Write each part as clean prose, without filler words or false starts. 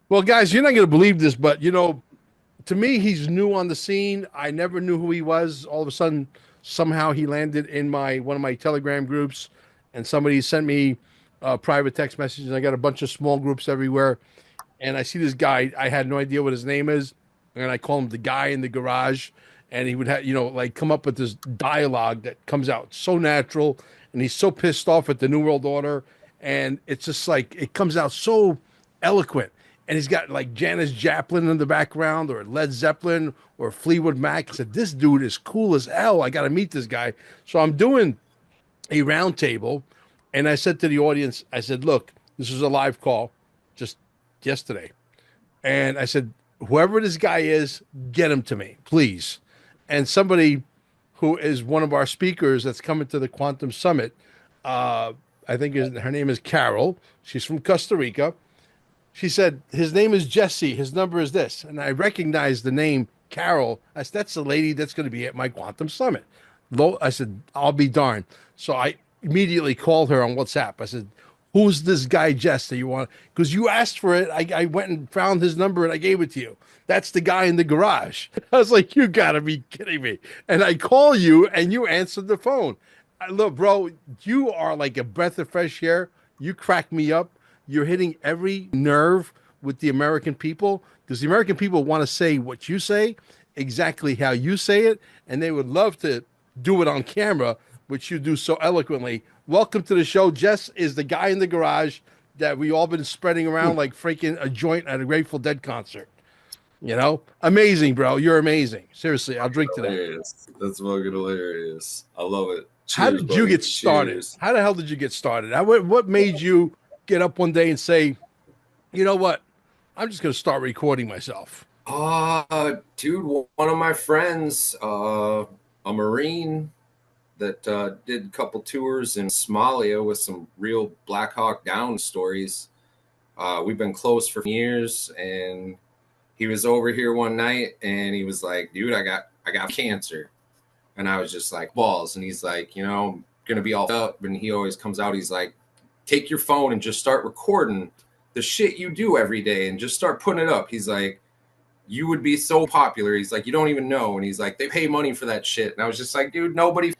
Well, guys, you're not going to believe this, but to me, he's new on the scene. I never knew who he was. All of a sudden, somehow he landed in my one of my Telegram groups, and somebody sent me private text messages. I got a bunch of small groups everywhere, and I see this guy. I had no idea what his name is, and I call him the guy in the garage. And he would have, like come up with this dialogue that comes out so natural, and he's so pissed off at the New World Order, and it's just like it comes out so eloquent. And he's got like Janis Joplin in the background, or Led Zeppelin, or Fleetwood Mac. I said, "This dude is cool as hell. I got to meet this guy." So I'm doing a roundtable, and I said to the audience, I said, "Look, this is a live call, just yesterday." And I said, whoever this guy is, get him to me, please. And somebody who is one of our speakers that's coming to the Quantum Summit, uh, I think her name is Carol. She's from Costa Rica. She said, his name is Jesse. His number is this. And I recognized the name Carol. I said, that's the lady that's going to be at my Quantum Summit. I said, I'll be darned. So I immediately called her on WhatsApp. I said, who's this guy, Jess, that you want? Because you asked for it. I went and found his number and I gave it to you. That's the guy in the garage. I was like, you got to be kidding me. And I call you and you answered the phone. Look, bro, you are like a breath of fresh air. You crack me up. You're hitting every nerve with the American people because the American people want to say what you say, exactly how you say it, and they would love to do it on camera, which you do so eloquently. Welcome to the show. Jess is the guy in the garage that we all been spreading around like freaking a joint at a Grateful Dead concert. Amazing, bro. You're amazing. Seriously, I'll drink to that. Hilarious. That's fucking hilarious. I love it. How Cheers, did you buddy. get started? Cheers. How the hell did you get started? What made you get up one day and say, you know what? I'm just going to start recording myself. Dude, one of my friends, a Marine that did a couple tours in Somalia with some real Black Hawk Down stories. We've been close for years, and he was over here one night, and he was like, "Dude, I got cancer," and I was just like, "Balls!" And he's like, "I'm gonna be all up." And he always comes out. He's like, "Take your phone and just start recording the shit you do every day, and just start putting it up." He's like, "You would be so popular." He's like, "You don't even know." And he's like, "They pay money for that shit." And I was just like, "Dude, nobody is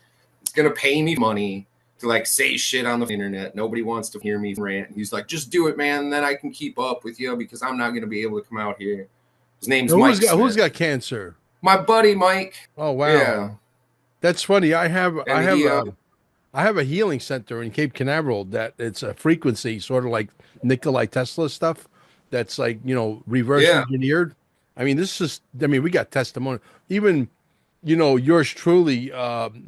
gonna pay me money to like say shit on the internet. Nobody wants to hear me rant." And he's like, "Just do it, man. And then I can keep up with you because I'm not gonna be able to come out here." His name's Now, who's Mike got who's Smith. got cancer? My buddy Mike. Oh wow, Yeah. that's funny. I have I And have he a I have a healing center in Cape Canaveral that it's a frequency, sort of like Nikolai Tesla stuff. That's like reverse yeah. engineered. I mean, this is. I mean, we got testimony. Even yours truly,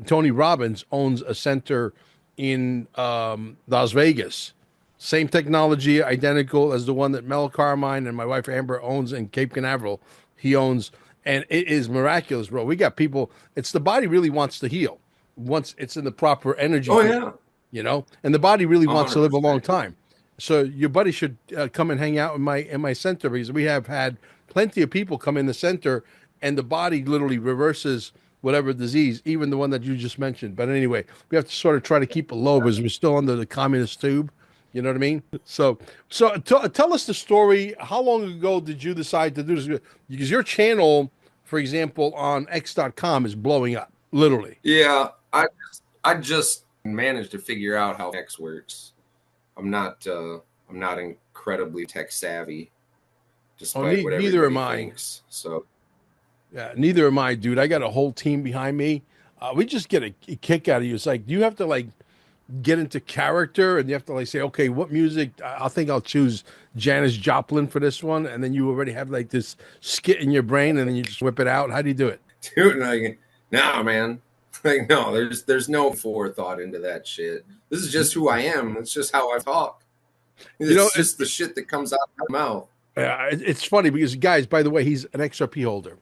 Tony Robbins owns a center in Las Vegas. Same technology, identical as the one that Mel Carmine and my wife Amber owns in Cape Canaveral. He owns, and it is miraculous, bro. We got people. It's the body really wants to heal once it's in the proper energy Oh field, yeah. and the body really wants to live a long 100%. time. So your buddy should come and hang out in my center because we have had plenty of people come in the center, and the body literally reverses whatever disease, even the one that you just mentioned. But anyway, we have to sort of try to keep it low because we're still under the communist tube. You know what I mean? So tell us the story. How long ago did you decide to do this? Because your channel, for example, on X.com is blowing up, literally. Yeah. I just managed to figure out how X works. I'm not incredibly tech savvy, Oh, despite what neither everybody am I. thinks. So Yeah, neither am I, dude. I got a whole team behind me. We just get a kick out of you. It's like, do you have to like get into character and you have to like say, okay, what music? I think I'll choose Janis Joplin for this one, and then you already have like this skit in your brain, and then you just whip it out. How do you do it? dude, like, nah, man. Like, no, there's no forethought into that shit. This is just who I am. It's just how I talk. You know, It's just the shit that comes out of my mouth. it's funny because guys, by the way, he's an XRP holder.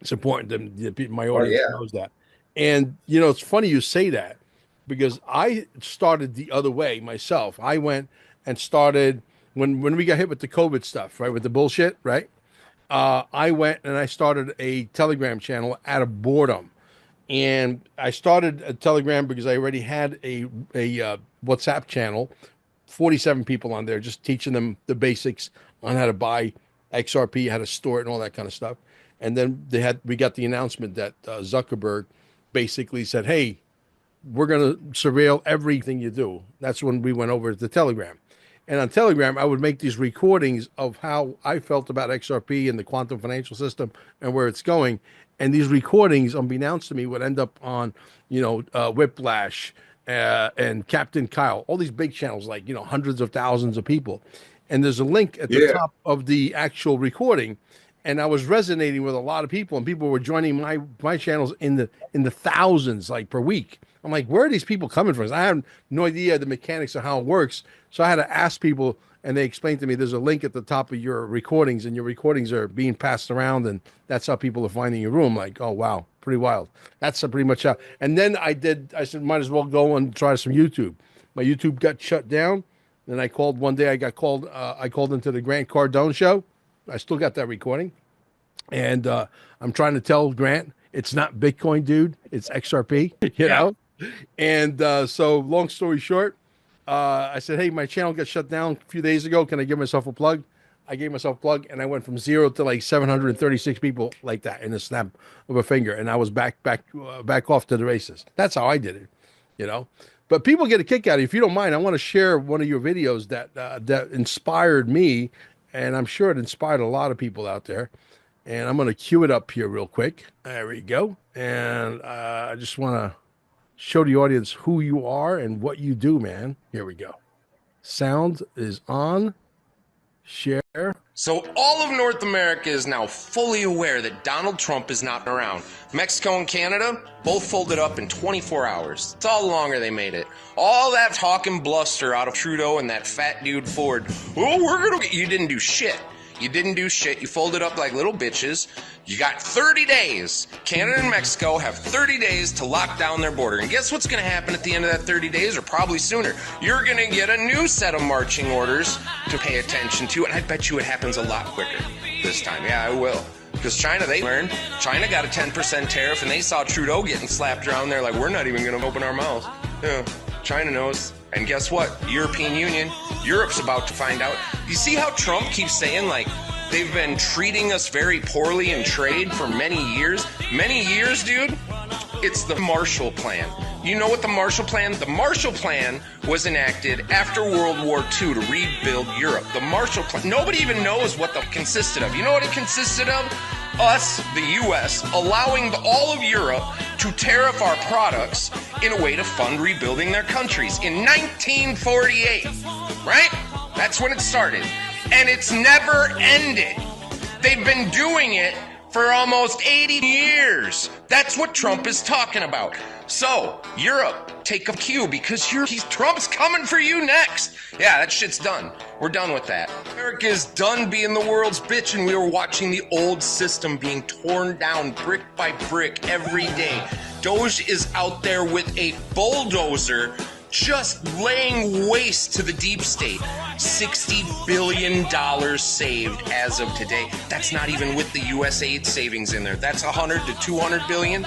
It's important that my Oh audience yeah. knows that. And it's funny you say that because I started the other way myself. I went and started when we got hit with the COVID stuff, right? With the bullshit, right? I went and I started a Telegram channel out of boredom. And I started a Telegram because I already had a WhatsApp channel 47 people on there, just teaching them the basics on how to buy XRP, how to store it, and all that kind of stuff. And then we got the announcement that Zuckerberg basically said, "Hey, we're going to surveil everything you do." That's when we went over to Telegram. And on Telegram, I would make these recordings of how I felt about XRP and the quantum financial system and where it's going. And these recordings, unbeknownst to me, would end up on, Whiplash and Captain Kyle, all these big channels, like, hundreds of thousands of people. And there's a link at the top of the actual recording. And I was resonating with a lot of people, and people were joining my channels in the thousands, like, per week. I'm like, where are these people coming from? I have no idea the mechanics of how it works. So I had to ask people, and they explained to me there's a link at the top of your recordings, and your recordings are being passed around, and that's how people are finding your room. Like, oh, wow, pretty wild. That's pretty much how. And then I said, might as well go and try some YouTube. My YouTube got shut down. Then I called one day, I called into the Grant Cardone show. I still got that recording. And I'm trying to tell Grant, it's not Bitcoin, dude. It's XRP, you know? And so long story short, I said, hey, my channel got shut down a few days ago. Can I give myself a plug? I gave myself a plug, and I went from 0 to like 736 people like that in a snap of a finger. And I was back off to the races. That's how I did it, But people get a kick out of it. If you don't mind, I want to share one of your videos that inspired me, and I'm sure it inspired a lot of people out there. And I'm going to cue it up here real quick. There we go. And I just want to show the audience who you are and what you do, man. Here we go. Sound is on. Share. So all of North America is now fully aware that Donald Trump is not around. Mexico and Canada both folded up in 24 hours. That's how longer they made it. All that talk and bluster out of Trudeau and that fat dude Ford. Oh, you didn't do shit. You didn't do shit. You folded up like little bitches. You got 30 days. Canada and Mexico have 30 days to lock down their border. And guess what's going to happen at the end of that 30 days, or probably sooner? You're going to get a new set of marching orders to pay attention to. And I bet you it happens a lot quicker this time. Yeah, it will. Because China, they learned. China got a 10% tariff, and they saw Trudeau getting slapped around. They're like, we're not even going to open our mouths. Yeah, China knows. And guess what? European Union, Europe's about to find out. You see how Trump keeps saying, like, they've been treating us very poorly in trade for many years? Many years, dude? It's the Marshall Plan. You know what the Marshall Plan? The Marshall Plan was enacted after World War II to rebuild Europe. The Marshall Plan, nobody even knows what that consisted of. You know what it consisted of? Us, the U.S., allowing all of Europe to tariff our products in a way to fund rebuilding their countries in 1948, right? That's when it started. And it's never ended. They've been doing it for almost 80 years. That's what Trump is talking about. So, Europe, take a cue, because Trump's coming for you next. Yeah, that shit's done. We're done with that. America is done being the world's bitch, and we are watching the old system being torn down brick by brick every day. Doge is out there with a bulldozer just laying waste to the deep state. $60 billion saved as of today. That's not even with the U.S. aid savings in there. That's 100 to 200 billion.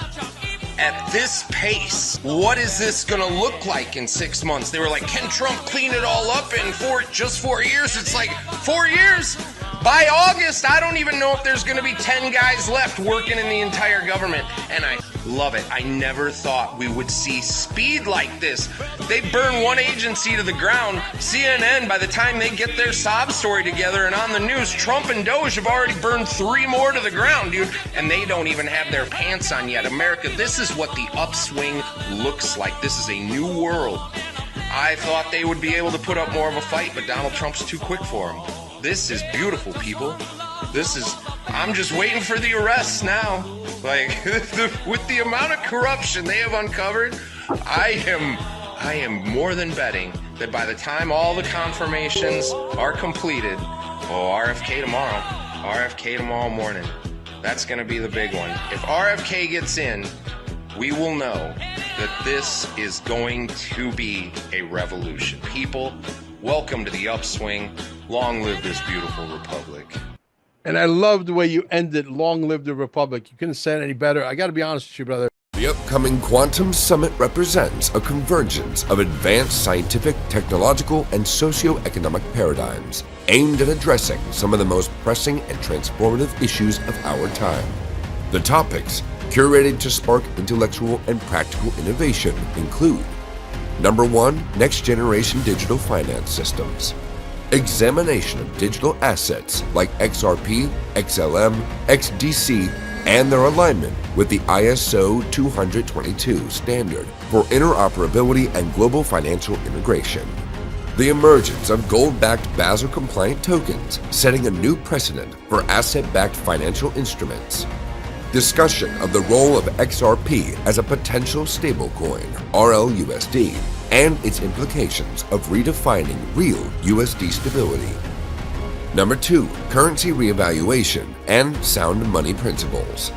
At this pace, what is this going to look like in 6 months? They were like, can Trump clean it all up in just 4 years? It's like, 4 years? By August, I don't even know if there's going to be 10 guys left working in the entire government. And I love it. I never thought we would see speed like this. They burn one agency to the ground. CNN, by the time they get their sob story together and on the news, Trump and Doge have already burned 3 more to the ground, dude. And they don't even have their pants on yet. America, this is what the upswing looks like. This is a new world. I thought they would be able to put up more of a fight, but Donald Trump's too quick for them. This is beautiful, people. I'm just waiting for the arrests now. Like, with the amount of corruption they have uncovered, I am more than betting that by the time all the confirmations are completed, RFK tomorrow morning, that's going to be the big one. If RFK gets in, we will know that this is going to be a revolution. People, welcome to the upswing. Long live this beautiful republic. And I love the way you ended, long live the republic. You couldn't say it any better. I got to be honest with you, brother. The upcoming Quantum Summit represents a convergence of advanced scientific, technological, and socio-economic paradigms aimed at addressing some of the most pressing and transformative issues of our time. The topics, curated to spark intellectual and practical innovation, include: Number 1, next-generation digital finance systems. Examination of digital assets like XRP, XLM, XDC, and their alignment with the ISO 20022 standard for interoperability and global financial integration. The emergence of gold-backed Basel-compliant tokens, setting a new precedent for asset-backed financial instruments. Discussion of the role of XRP as a potential stablecoin, RLUSD, and its implications of redefining real USD stability. Number 2, currency reevaluation and sound money principles.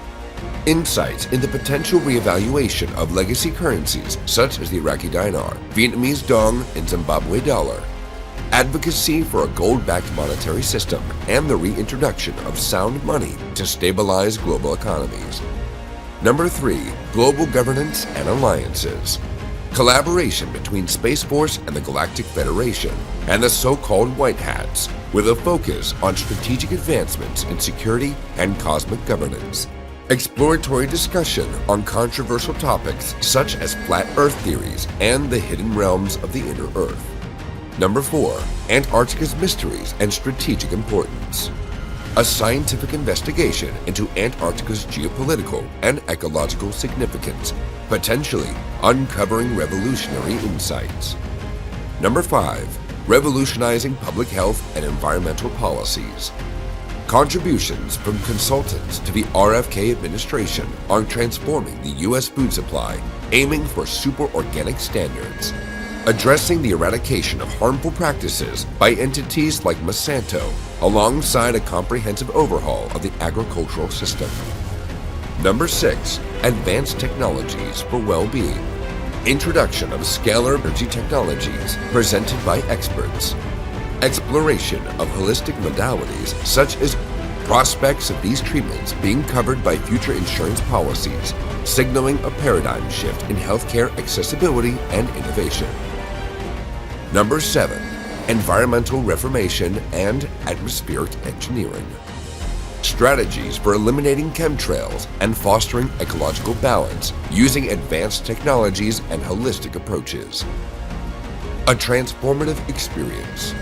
Insights into potential reevaluation of legacy currencies such as the Iraqi dinar, Vietnamese dong, and Zimbabwe dollar. Advocacy for a gold-backed monetary system and the reintroduction of sound money to stabilize global economies. Number 3, global governance and alliances. Collaboration between Space Force and the Galactic Federation and the so-called White Hats, with a focus on strategic advancements in security and cosmic governance. Exploratory discussion on controversial topics such as flat Earth theories and the hidden realms of the inner Earth. Number 4, Antarctica's mysteries and strategic importance. A scientific investigation into Antarctica's geopolitical and ecological significance, potentially uncovering revolutionary insights. Number 5, revolutionizing public health and environmental policies. Contributions from consultants to the RFK administration on transforming the U.S. food supply, aiming for super organic standards. Addressing the eradication of harmful practices by entities like Monsanto, alongside a comprehensive overhaul of the agricultural system. Number 6, advanced technologies for well-being. Introduction of scalar energy technologies presented by experts. Exploration of holistic modalities such as prospects of these treatments being covered by future insurance policies, signaling a paradigm shift in healthcare accessibility and innovation. Number 7, environmental reformation and atmospheric engineering. Strategies for eliminating chemtrails and fostering ecological balance using advanced technologies and holistic approaches. A transformative experience.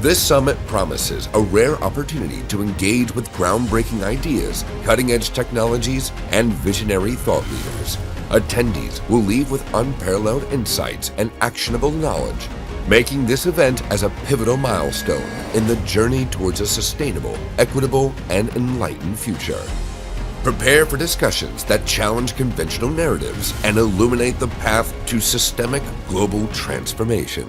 This summit promises a rare opportunity to engage with groundbreaking ideas, cutting-edge technologies, and visionary thought leaders. Attendees will leave with unparalleled insights and actionable knowledge, making this event as a pivotal milestone in the journey towards a sustainable, equitable, and enlightened future. Prepare for discussions that challenge conventional narratives and illuminate the path to systemic global transformation.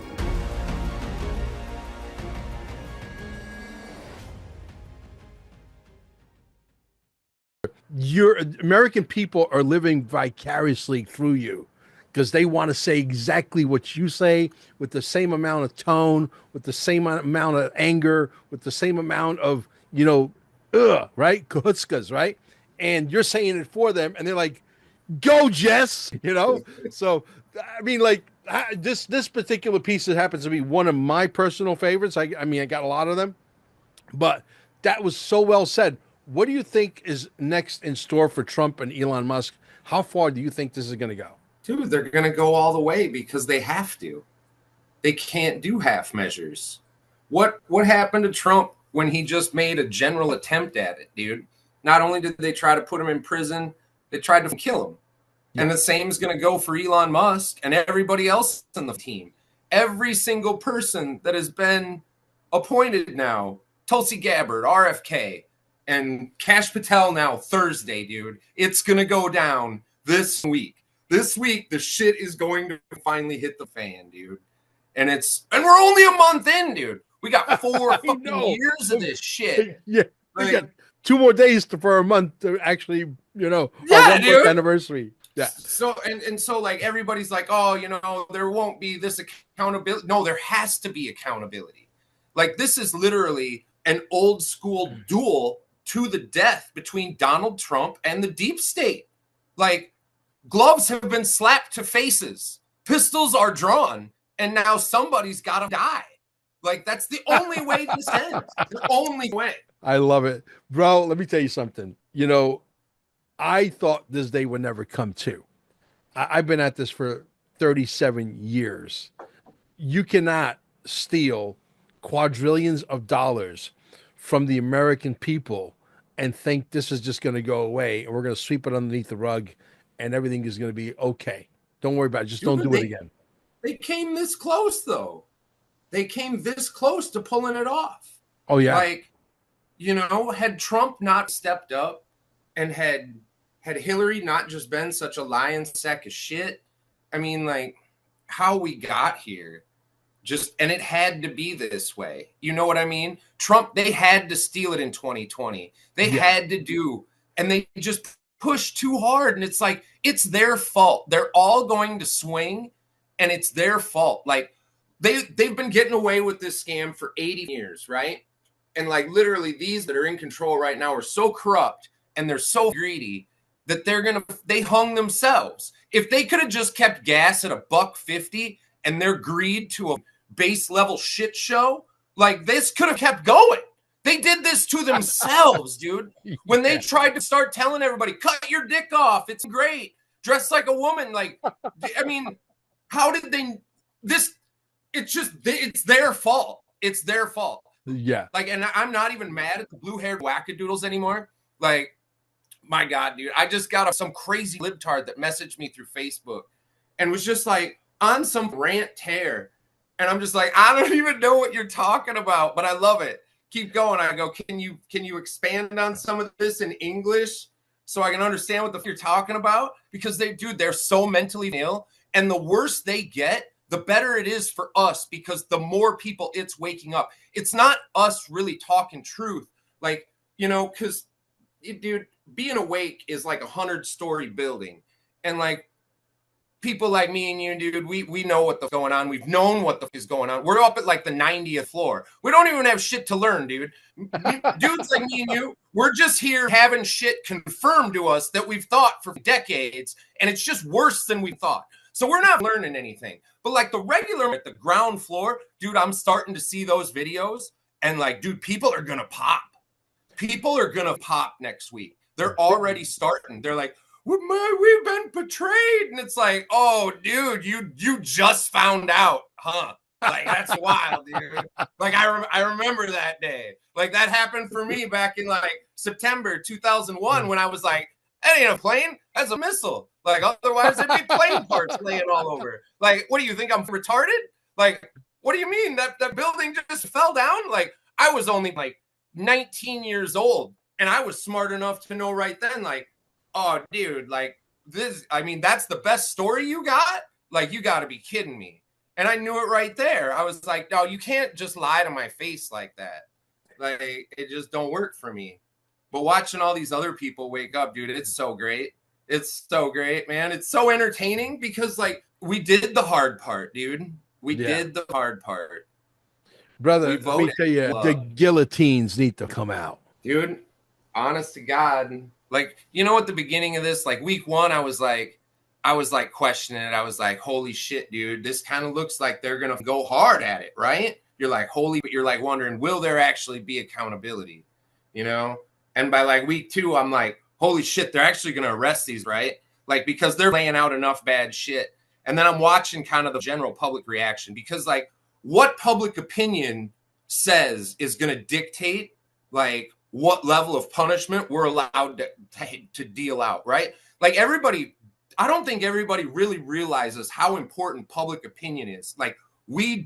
Your American people are living vicariously through you because they want to say exactly what you say with the same amount of tone, with the same amount of anger, with the same amount of, right? Kahutskas, right? And you're saying it for them, and they're like, go, Jess, So, I mean, like, this particular piece that happens to be one of my personal favorites. I got a lot of them, but that was so well said. What do you think is next in store for Trump and Elon Musk? How far do you think this is going to go? Dude, they're going to go all the way because they have to. They can't do half measures. What happened to Trump when he just made a general attempt at it, dude? Not only did they try to put him in prison, they tried to kill him. Yeah. And the same is going to go for Elon Musk and everybody else on the team. Every single person that has been appointed now, Tulsi Gabbard, RFK, and Kash Patel now Thursday, dude. It's going to go down this week. This week, the shit is going to finally hit the fan, dude. And we're only a month in, dude. We got 4 fucking years of this shit. Yeah. We got 2 more days for a month to actually, our 1 month anniversary. Yeah. So, and so like everybody's like, oh, there won't be this accountability. No, there has to be accountability. Like this is literally an old school duel to the death between Donald Trump and the deep state. Like gloves have been slapped to faces, pistols are drawn, and now somebody's got to die. Like, that's the only way this ends. The only way. I love it, bro. Let me tell you something. You know, I thought this day would never come too. I've been at this for 37 years. You cannot steal quadrillions of dollars from the American people and think this is just going to go away and we're going to sweep it underneath the rug and everything is going to be okay. Don't worry about it. Just don't do it again. They came this close, though. They came this close to pulling it off. Oh, yeah. Like, you know, had Trump not stepped up and had Hillary not just been such a lying sack of shit, I mean, like, how we got here, and it had to be this way. You know what I mean? Trump, they had to steal it in 2020. They had to do, and they just pushed too hard. And it's like, it's their fault. They're all going to swing, and it's their fault. Like, they've been getting away with this scam for 80 years, right? And like, literally, these that are in control right now are so corrupt and they're so greedy that they hung themselves. If they could have just kept gas at $1.50 and their greed to a base level shit show, like, this could have kept going. They did this to themselves, dude. When they tried to start telling everybody, cut your dick off, it's great, dress like a woman. Like, I mean, how did they, it's their fault. It's their fault. Yeah. Like, and I'm not even mad at the blue-haired wackadoodles anymore. Like, my God, dude, I just got some crazy libtard that messaged me through Facebook and was just like on some rant tear. And I'm just like, I don't even know what you're talking about, but I love it. Keep going. I go, can you expand on some of this in English so I can understand what the f- you're talking about? Because they're so mentally ill. And the worse they get, the better it is for us, because the more people it's waking up. It's not us really talking truth. Like, you know, because, dude, being awake is like a 100-story building. And like, people like me and you, dude, we know what the going on. We've known what the is going on. We're up at like the 90th floor. We don't even have shit to learn, dude. Dudes like me and you, we're just here having shit confirmed to us that we've thought for decades, and it's just worse than we thought. So we're not learning anything. But like the regular at the ground floor, dude, I'm starting to see those videos, and like, dude, people are gonna pop. People are gonna pop next week. They're already starting. They're like, we've been betrayed. And it's like, oh, dude, you just found out, huh? Like, that's wild, dude. Like, I remember that day. Like, that happened for me back in like September 2001 when I was like, that ain't a plane, that's a missile. Like, otherwise there'd be plane parts laying all over. Like, what do you think, I'm retarded? Like, what do you mean that building just fell down? Like, I was only like 19 years old, and I was smart enough to know right then, like, oh, dude, like, this, I mean, that's the best story you got? Like, you got to be kidding me. And I knew it right there. I was like, no, you can't just lie to my face like that. Like, it just don't work for me. But watching all these other people wake up, dude, it's so great. It's so great, man. It's so entertaining because, like, we did the hard part, dude. We did the hard part. Brother, let me tell you, the guillotines need to come out. Dude, honest to God, like, you know, at the beginning of this, like week one, I was like questioning it. I was like, holy shit, dude, this kind of looks like they're going to go hard at it, right? You're like, but you're like wondering, will there actually be accountability, you know? And by like week two, I'm like, holy shit, they're actually going to arrest these, right? Like, because they're laying out enough bad shit. And then I'm watching kind of the general public reaction, because like what public opinion says is going to dictate like what level of punishment we're allowed to deal out, right? Like, everybody, I don't think everybody really realizes how important public opinion is. Like, we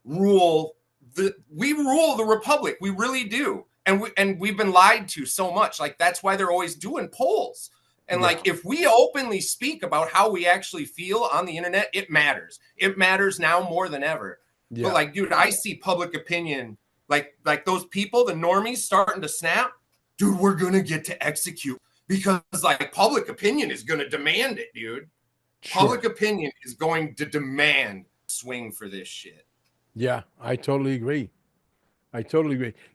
rule the republic. We really do. And we've been lied to so much. Like, that's why they're always doing polls. And like, if we openly speak about how we actually feel on the internet, it matters. It matters now more than ever. But like, dude, I see public opinion, like those people, the normies, starting to snap. Dude, we're going to get to execute, because like public opinion is going to demand it, dude. Sure. Public opinion is going to demand swing for this shit. Yeah, I totally agree.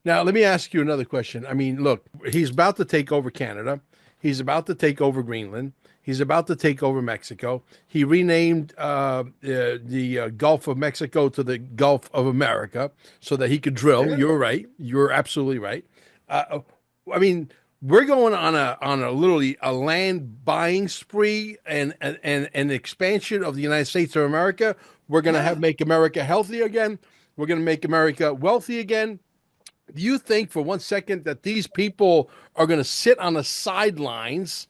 Now, let me ask you another question. I mean, look, he's about to take over Canada. He's about to take over Greenland. He's about to take over Mexico. He renamed the Gulf of Mexico to the Gulf of America so that he could drill. Yeah. You're right. You're absolutely right. I mean, we're going on a literally a land buying spree and an expansion of the United States of America. We're going to have make America healthy again. We're going to make America wealthy again. Do you think for 1 second that these people are going to sit on the sidelines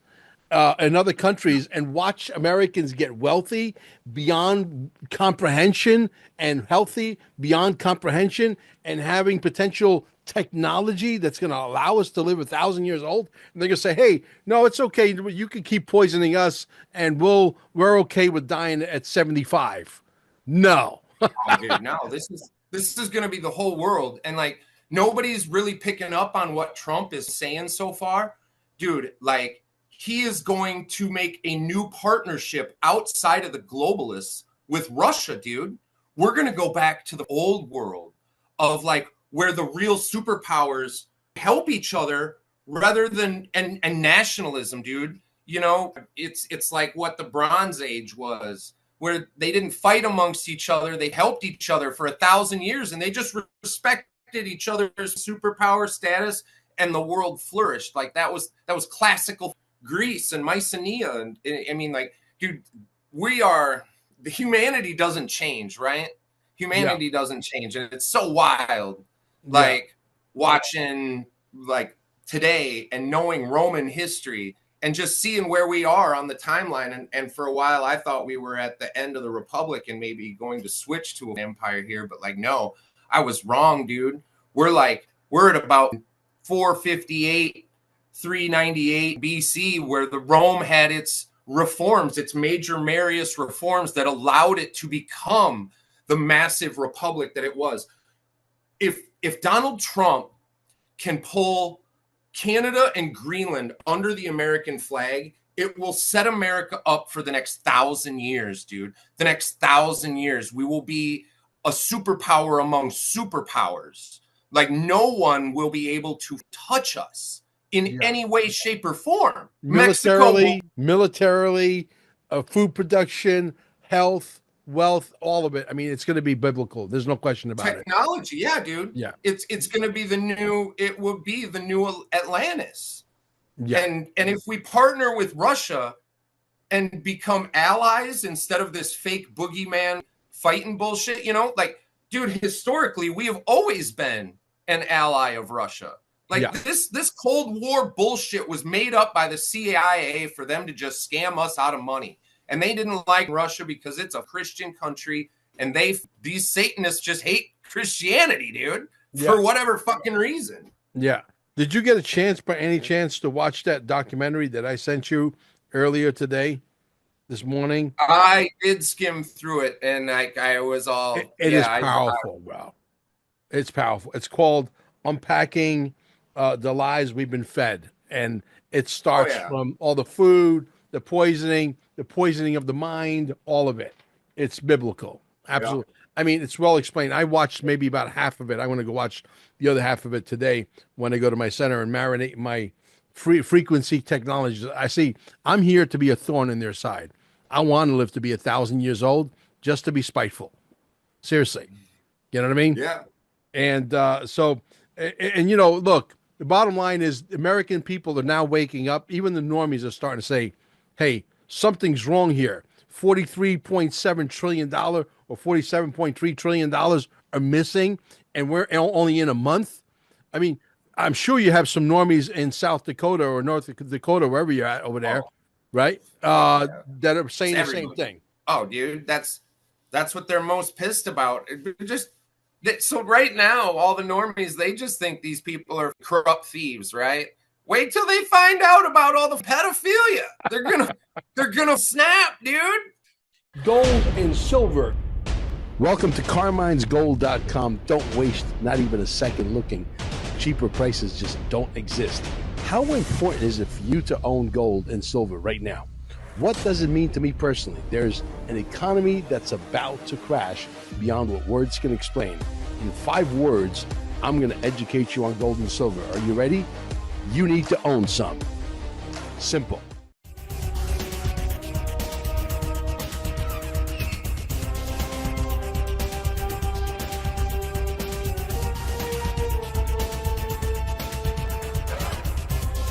in other countries and watch Americans get wealthy beyond comprehension and healthy beyond comprehension and having potential technology that's going to allow us to live 1,000 years old? And they're going to say, hey, no, it's okay. You can keep poisoning us and we're okay with dying at 75. No. Oh, dude, no, this is going to be the whole world. And like, nobody's really picking up on what Trump is saying so far. Dude, like, he is going to make a new partnership outside of the globalists with Russia, dude. We're going to go back to the old world of like where the real superpowers help each other rather than and nationalism, dude. You know, it's like what the Bronze Age was, where they didn't fight amongst each other. They helped each other for 1,000 years and they just respected each other's superpower status and the world flourished. Like that was classical Greece and Mycenae. And I mean, like, dude, the humanity doesn't change, right? Humanity doesn't change. And it's so wild, like watching like today and knowing Roman history and just seeing where we are on the timeline. And for a while, I thought we were at the end of the Republic and maybe going to switch to an empire here. But like, no, I was wrong, dude. We're at about 458, 398 BC, where the Rome had its reforms, its major Marius reforms that allowed it to become the massive republic that it was. If Donald Trump can pull Canada and Greenland under the American flag, it will set America up for the next 1,000 years, dude. The next 1,000 years, we will be a superpower among superpowers. Like no one will be able to touch us in any way, shape, or form. Militarily, food production, health, wealth, all of it. I mean, it's going to be biblical. There's no question about technology, yeah, dude. Yeah, it's going to be it will be the new Atlantis. Yeah, and if we partner with Russia and become allies instead of this fake boogeyman fighting bullshit, you know, like, dude, historically, we have always been an ally of Russia. Like this Cold War bullshit was made up by the CIA for them to just scam us out of money. And they didn't like Russia because it's a Christian country. And these Satanists just hate Christianity, dude, for whatever fucking reason. Yeah. Did you get a chance, by any chance, to watch that documentary that I sent you earlier today, this morning? I did skim through it, and I was all... It is powerful, bro. It's powerful. It's called Unpacking the Lies We've Been Fed. And it starts from all the food, the poisoning of the mind, all of it. It's biblical. Absolutely. Yeah. I mean, it's well explained. I watched maybe about half of it. I want to go watch the other half of it today when I go to my center and marinate my frequency technologies. I see I'm here to be a thorn in their side. I want to live to be 1,000 years old just to be spiteful. Seriously. You know what I mean? Yeah. And you know, look, the bottom line is American people are now waking up. Even the normies are starting to say, hey, something's wrong here. $43.7 trillion or $47.3 trillion are missing, and we're only in a month. I mean, I'm sure you have some normies in South Dakota or North Dakota, wherever you're at over there, right? That are saying the same thing. Oh, dude, that's what they're most pissed about. So right now, all the normies, they just think these people are corrupt thieves, right? Wait till they find out about all the pedophilia. They're gonna snap, dude. Gold and silver. Welcome to CarminesGold.com. Don't waste not even a second looking. Cheaper prices just don't exist. How important is it for you to own gold and silver right now? What does it mean to me personally? There's an economy that's about to crash beyond what words can explain. In 5 words, I'm going to educate you on gold and silver. Are you ready? You need to own some. Simple.